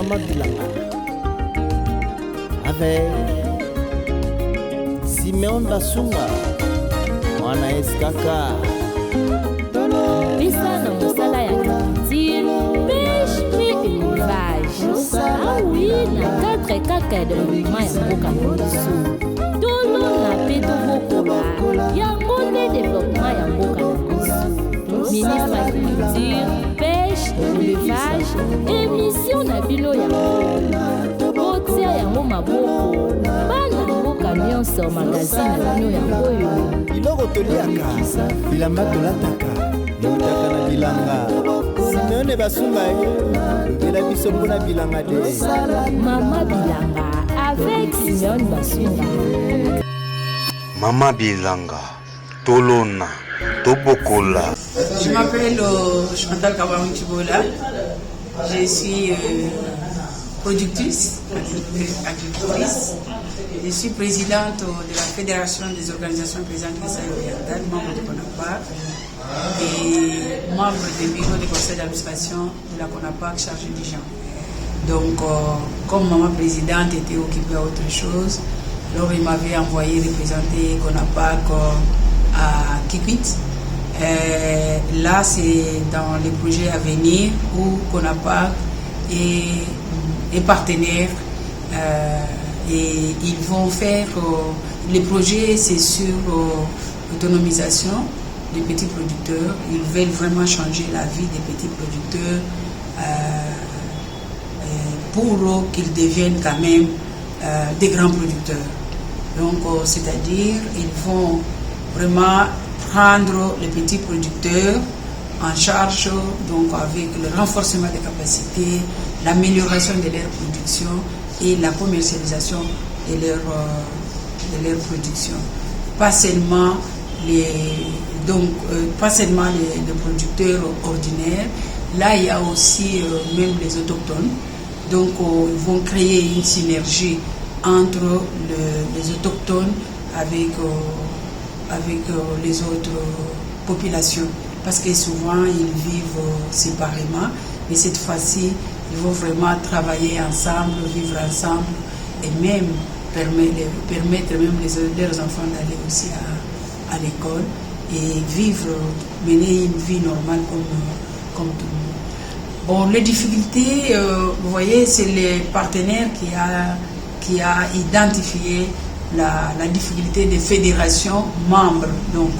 Maman Bilanga avec Simeon Basunga Mwana Eskaka Pesa na mosala ya culture, pêche et élevage. Ah oui, na 4 kaka de mouvement ya mboka mobiso. Tolo na peto bokola, yango nde développement ya mboka mobiso. Ministre ya culture, pêche, élevage, émission na bino ya botia yango maboko. Bana mboka nyonso magazine na bino ya oyo. Biloko toliaka, bilamba tolataka, yotaka na bilanga. Simeone Basunga lobela biso mpona bilanga de. Maman Bilanga avec Simeon Basunga. Maman Bilanga, Tolona, Tobokola. Je m'appelle Chantal Kawamuchibola. Je suis productrice, agricultrice. Je suis présidente de la Fédération des organisations paysannes du Sahel-Oriental, membre de CONAPAC et membre du bureau du conseil d'administration de la CONAPAC chargé du genre. Donc, comme maman présidente était occupée à autre chose, alors il m'avait envoyé représenter CONAPAC à Kikwit. Là, c'est dans les projets à venir où CONAPAC est partenaire et ils vont faire les projets, c'est sur l'autonomisation des petits producteurs. Ils veulent vraiment changer la vie des petits producteurs pour qu'ils deviennent quand même des grands producteurs. Donc, c'est-à-dire, ils vont vraiment prendre les petits producteurs en charge, donc avec le renforcement des capacités, l'amélioration de leur production et la commercialisation de leur production. Pas seulement les producteurs ordinaires, là il y a aussi même les autochtones. Donc ils vont créer une synergie entre les autochtones avec les autres populations, parce que souvent ils vivent séparément, mais cette fois-ci ils vont vraiment travailler ensemble, vivre ensemble et même permettre même leurs enfants d'aller aussi à l'école et mener une vie normale comme tout le monde. Bon, les difficultés, vous voyez, c'est les partenaires qui a identifié la difficulté des fédérations membres, donc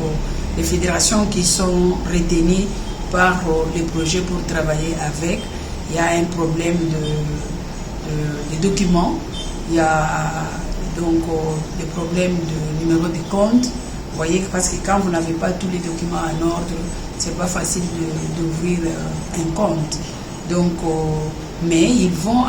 les fédérations qui sont retenues par les projets pour travailler avec. Il y a un problème de documents, il y a donc des problèmes de numéro de compte. Vous voyez, parce que quand vous n'avez pas tous les documents en ordre, c'est pas facile d'ouvrir un compte. Donc, mais ils vont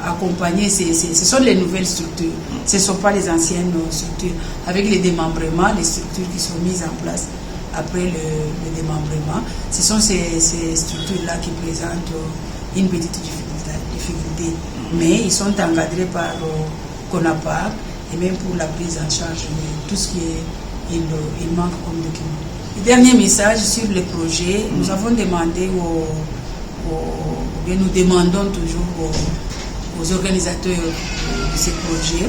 accompagner, ce sont les nouvelles structures, ce ne sont pas les anciennes structures. Avec les démembrements, les structures qui sont mises en place après le démembrement, ce sont ces structures-là qui présentent une petite difficulté. Mais ils sont encadrés par CONAPAC et même pour la prise en charge de tout ce qui il manque comme document. Le dernier message sur les projets, nous avons demandé nous demandons toujours aux organisateurs de ces projets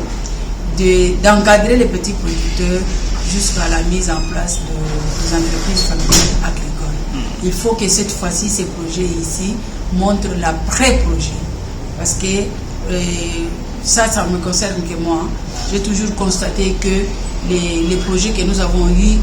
d'encadrer les petits producteurs jusqu'à la mise en place des entreprises familiales agricoles. Il faut que cette fois-ci, ces projets ici montrent l'après-projet. Parce que ça me concerne que moi. J'ai toujours constaté que les projets que nous avons eus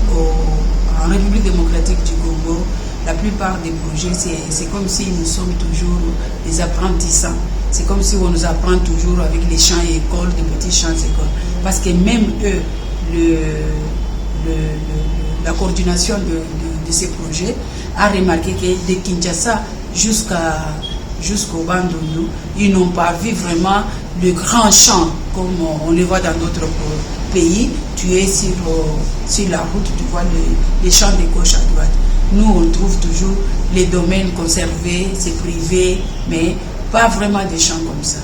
en République démocratique du Congo, la plupart des projets, c'est comme si nous sommes toujours des apprentissants. C'est comme si on nous apprend toujours avec les champs et écoles, des petits champs et écoles. Parce que même eux, la coordination de ces projets a remarqué que de Kinshasa jusqu'au Bandundu, ils n'ont pas vu vraiment le grand champ comme on le voit dans d'autres pays. Tu es sur la route, tu vois les champs de gauche à droite. Nous, on trouve toujours les domaines conservés, c'est privé, mais pas vraiment des champs comme ça.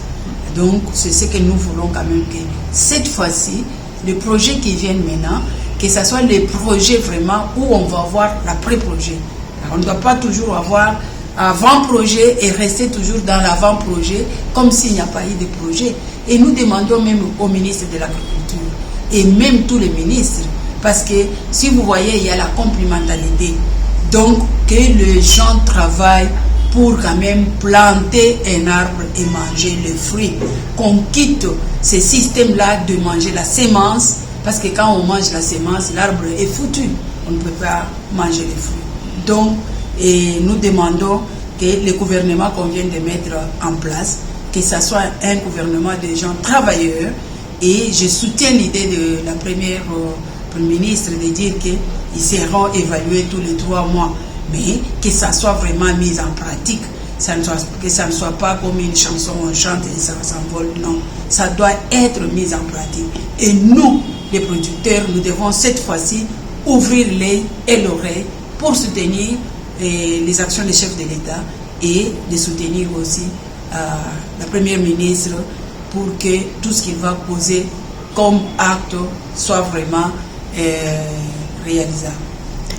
Donc, c'est ce que nous voulons quand même que cette fois-ci, les projets qui viennent maintenant, que ce soit les projets vraiment où on va avoir l'après-projet. On ne doit pas toujours avoir avant-projet et rester toujours dans l'avant-projet comme s'il n'y a pas eu de projet. Et nous demandons même au ministre de l'Agriculture et même tous les ministres, parce que si vous voyez, il y a la complémentarité. Donc, que les gens travaillent pour quand même planter un arbre et manger le fruit. Qu'on quitte ce système-là de manger la sémence, parce que quand on mange la sémence, l'arbre est foutu. On ne peut pas manger les fruits. Donc, et nous demandons que le gouvernement qu'on vient de mettre en place, que ce soit un gouvernement de gens travailleurs, et je soutiens l'idée de la première ministre de dire qu'ils seront évalués tous les 3 mois, mais que ça soit vraiment mis en pratique, que ça ne soit pas comme une chanson, on chante et ça s'envole, non, ça doit être mis en pratique. Et nous, les producteurs, nous devons cette fois-ci ouvrir l'œil et l'oreille pour soutenir les actions des chefs de l'État et de soutenir aussi la première ministre pour que tout ce qu'il va poser comme acte soit vraiment réalisable.